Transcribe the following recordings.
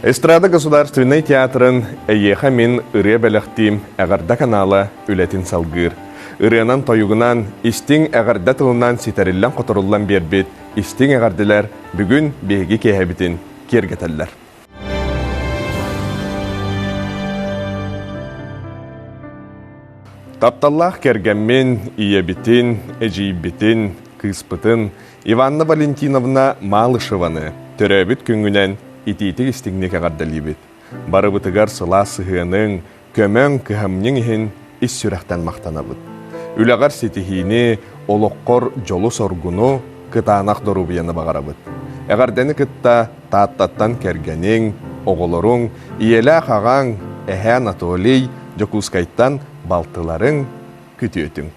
Эстрада государственный театрын Эйиэхэ мен ырыа бэлэхтиэм эҕэрдэ канала үлэтин салгыр. Ырыанан тойугунан истиң эҕэрдэ тылынан ситэриллэн которуллан бербит истиң эҕэрдэлэр бүгүн биһиги киһэбитин киэргэтэллэр. Тапталлаах кэргэммин, ийэбитин, эдьиийбитин, кыыспытын Иванна Валентиновна Малышеваны төрөөбүт күңҥүнэн итиитик-истиңник эғэрдэлиибит. Барыбытыгар сылаас сыһыаныҥ, көмөҥ-кыһамньыҥ иһин ис-сүрэхтэн махтанабыт. Үлэҕэр ситиһиини, олоххор дьолу-соргуну кытаанах доруобуйаны баҕарабыт. Эҕэрдэни кытта тааттаттан кэргэниҥ, оҕолоруҥ, ийэлээх аҕаҥ, эһэ Анатолий, дьокуускайттан балтыларың күтүөтүң.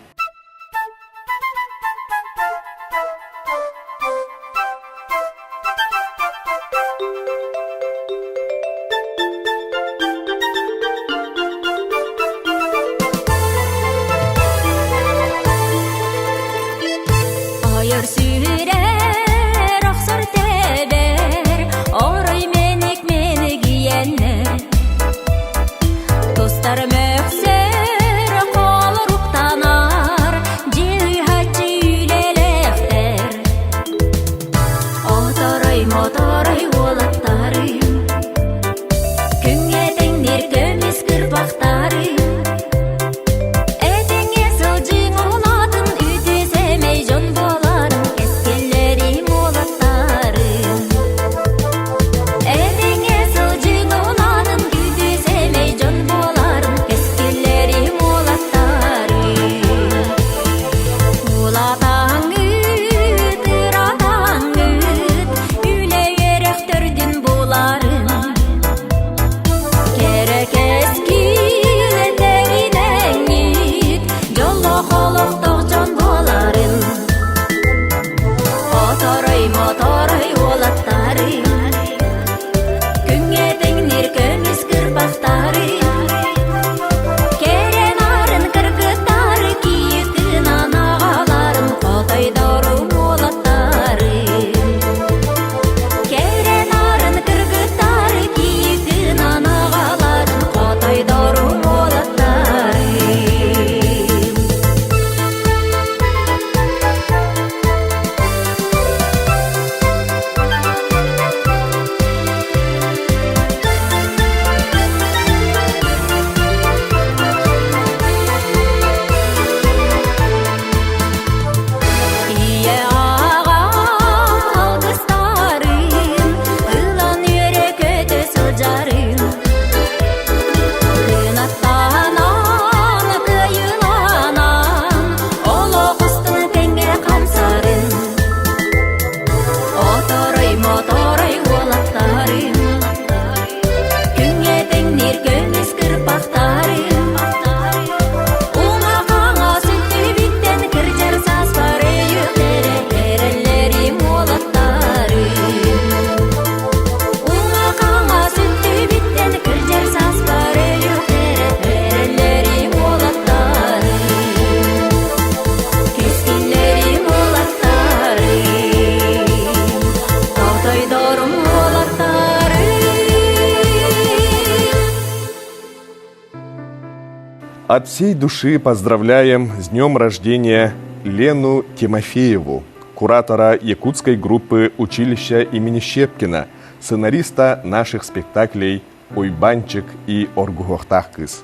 От всей души поздравляем с днем рождения Лену Тимофееву, куратора якутской группы училища имени.Щепкина, сценариста наших спектаклей «Ойбанчик» и «Оргуохтахкыс».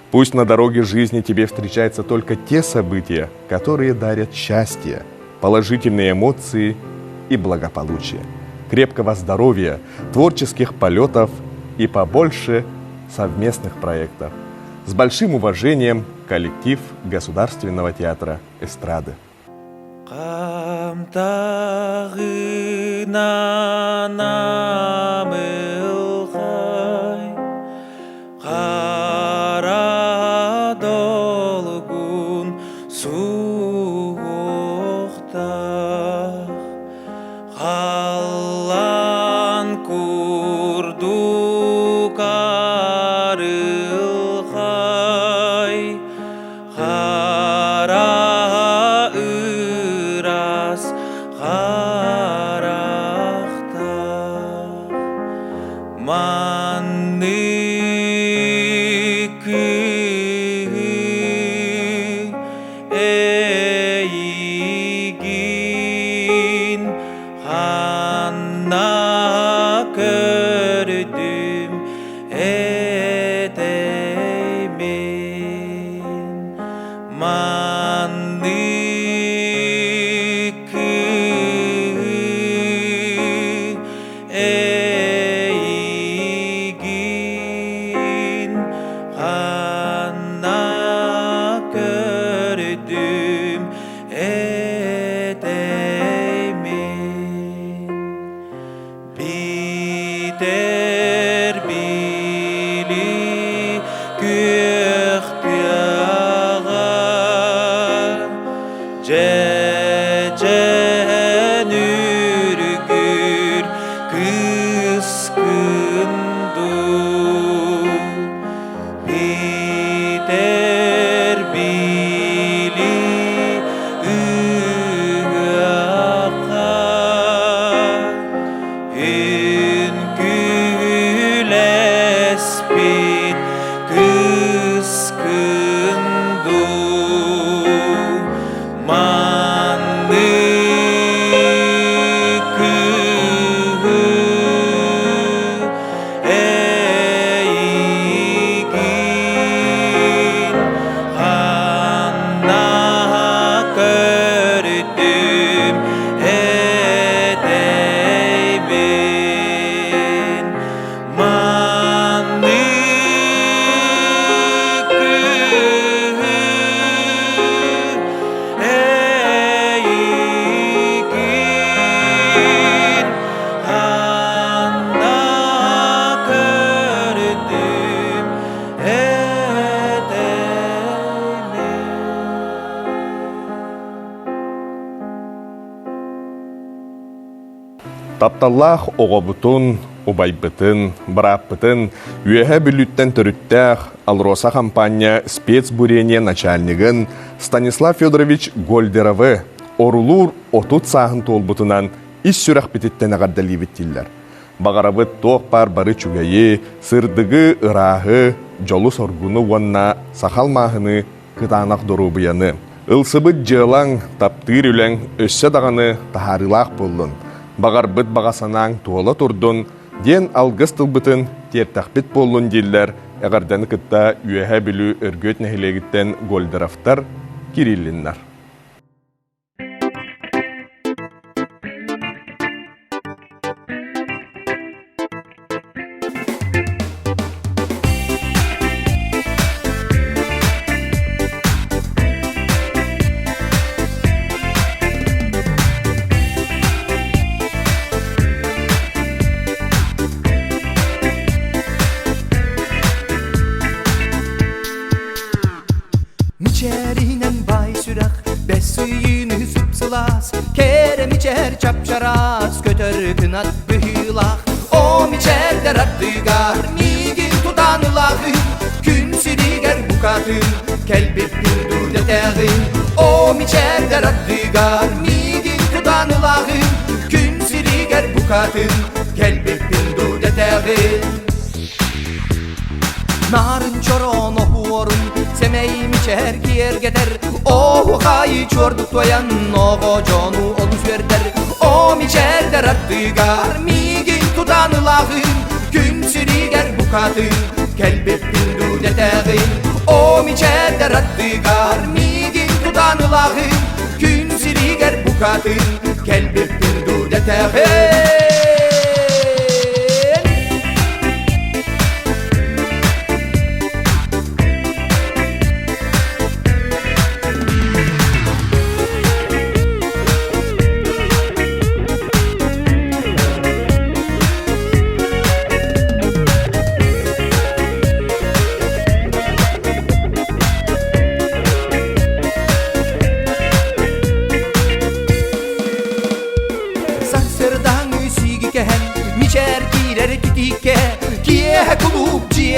Пусть на дороге жизни тебе встречаются только те события, которые дарят счастье, положительные эмоции и благополучие. Крепкого здоровья, творческих полетов и побольше совместных проектов. С большим уважением, коллектив Государственного театра Эстрады. My Тапталлаах оҕобутун, убайбытын, бараппытын, Үөһээ Бүлүүттэн төрүттээх Алроса компания спецбурение начальнигын Станислав Фёдорович Гольдеровы орулур отут саахын толбутунан ис сүрэхбититтэн эҕэрдэлиибит тиллэр. Бағарабыт тоқпар бары чугайы, сырдыгы ырааһы, дьолу-соргуну уонна сахалмаахыны кытаанах доруобуйаны. Ылсыбыт дьыалаң таптыыр үлэң өссө дағаны тахарылаах боллун. Бағарбыт бағасанаң туола турдун, ден алгыс тылбытын тертахпит боллун диллер, эҕэрдэни кытта Үөһээ Бүлүү өргөт нэһилегиттен Гольдеровтар кириллиннар. Sılаас kerem içer çapçaras kötör kınat bühülak o içerde raddigar migin tutanılağın gün siriger bukatın kelbip gündür deteğin o içerde raddigar migin tutanılağın gün siriger bukatın kelbip gündür deteğin narın çoron ohuorun semeyim içer kiyer gider o hayı çorduk toyan nogo jonu olus verder o içerde raddigar migin tutanılağın gün siriger bukatın kelbip gündür deteğin o içerde raddigar migin tutanılağın gün siriger bukatın kelbip gündür deteğin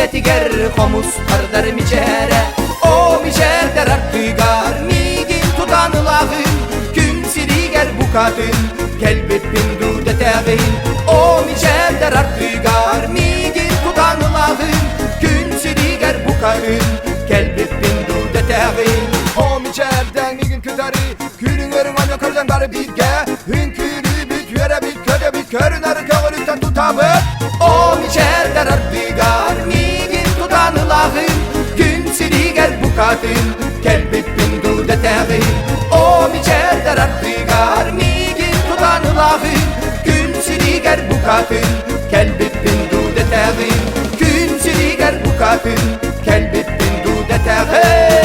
итиитик-истиңник хомус кардar мичере о мичерде радdigar мигин туданылağın gün siriger bukatın kelbip gündür deteğin o micerde raddigar migin tudanılağın gün siriger bukatın kelbip gündür deteğin o micerde migin kıdarı küngñүnэн anyakardan garı bitge hünkürübüt yörebit ködebit körünarı köğürükten tutabıt o micerde raddigar migin tudanılağın gün siriger bukatın kelbip bukatın kelbipin dudetağın gün siriger bukatın kelbipin dudetağın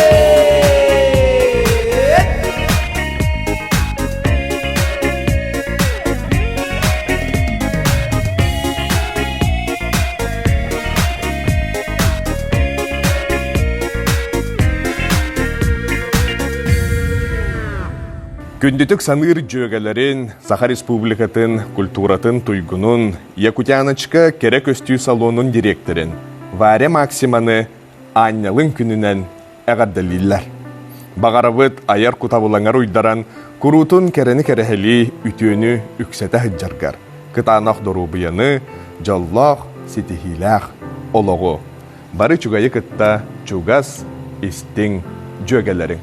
Күндүтүк саныр жөгелерин Саха Республикатын культуратын туйгунун Якутяночка керек өстүү салонун директорин Варя Максиманы Аннялын күнүнен эғэрдэлиилэр. Бағарабыт аяр кутабылаңар уйдаран курутун керени керехели үтөнү үксете хыджаргар. Кытаанах доруобуйаны, жоллох, ситиһиилээх, олоғу. Бары чугайы кытта чугас истиң жөгелерин.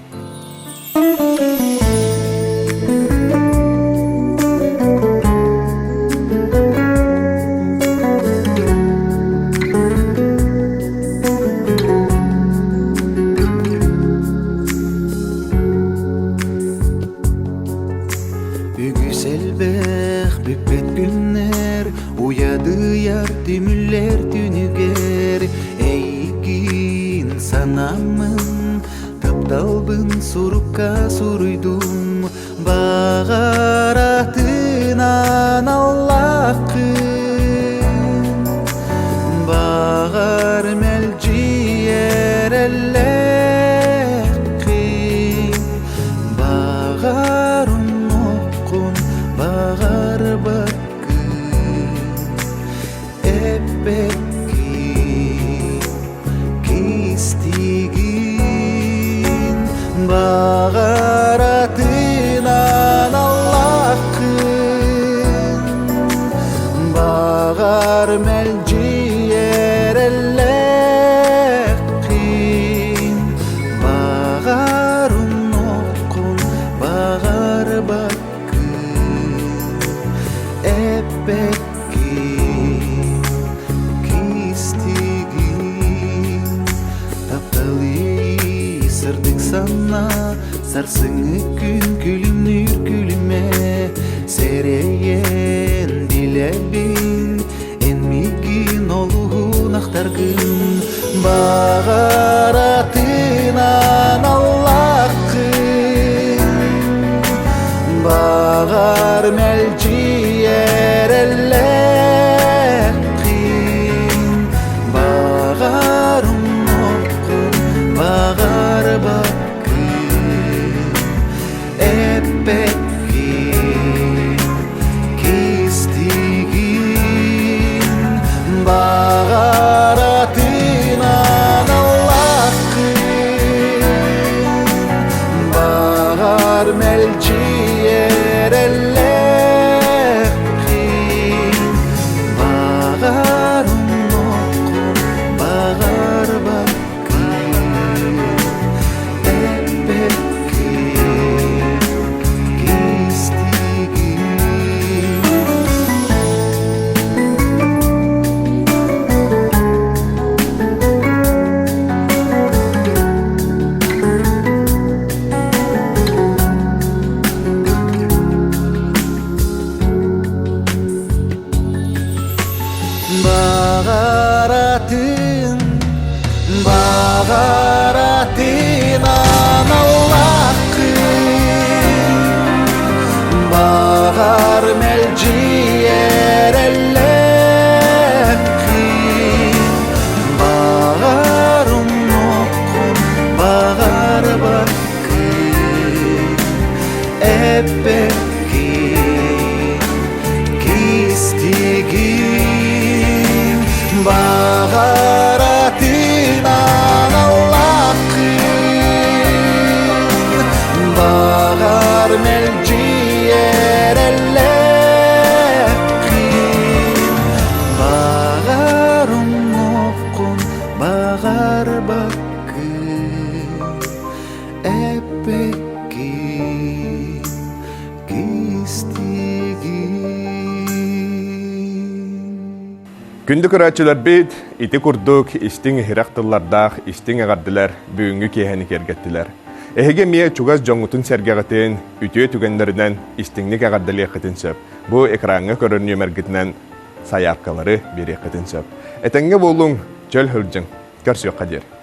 Sarsıngı gün gülümnür gülüme Sereyen dilebin Enmigin oluğun aktargın Bağaratından Allah'ın Bağar melciyer ellekin Bağarım okun Bağar bak Күндүк ырачылар бит, ити курдук, истиң хирактыллардах, истиң эғэрдэлэр, бүгүнгү киэхэни кергеттилер. Эһиге мие чугас жоңутун сэргэгэтин, үтүө түгеннеринен истиңник эғэрдэлиэхэтин сөп. Бу экранга көрөрүнү мэргитинен саяпкалары берекетін сөп. Әтәңге болуң жөл хүлжің. Көрсіөк қадер.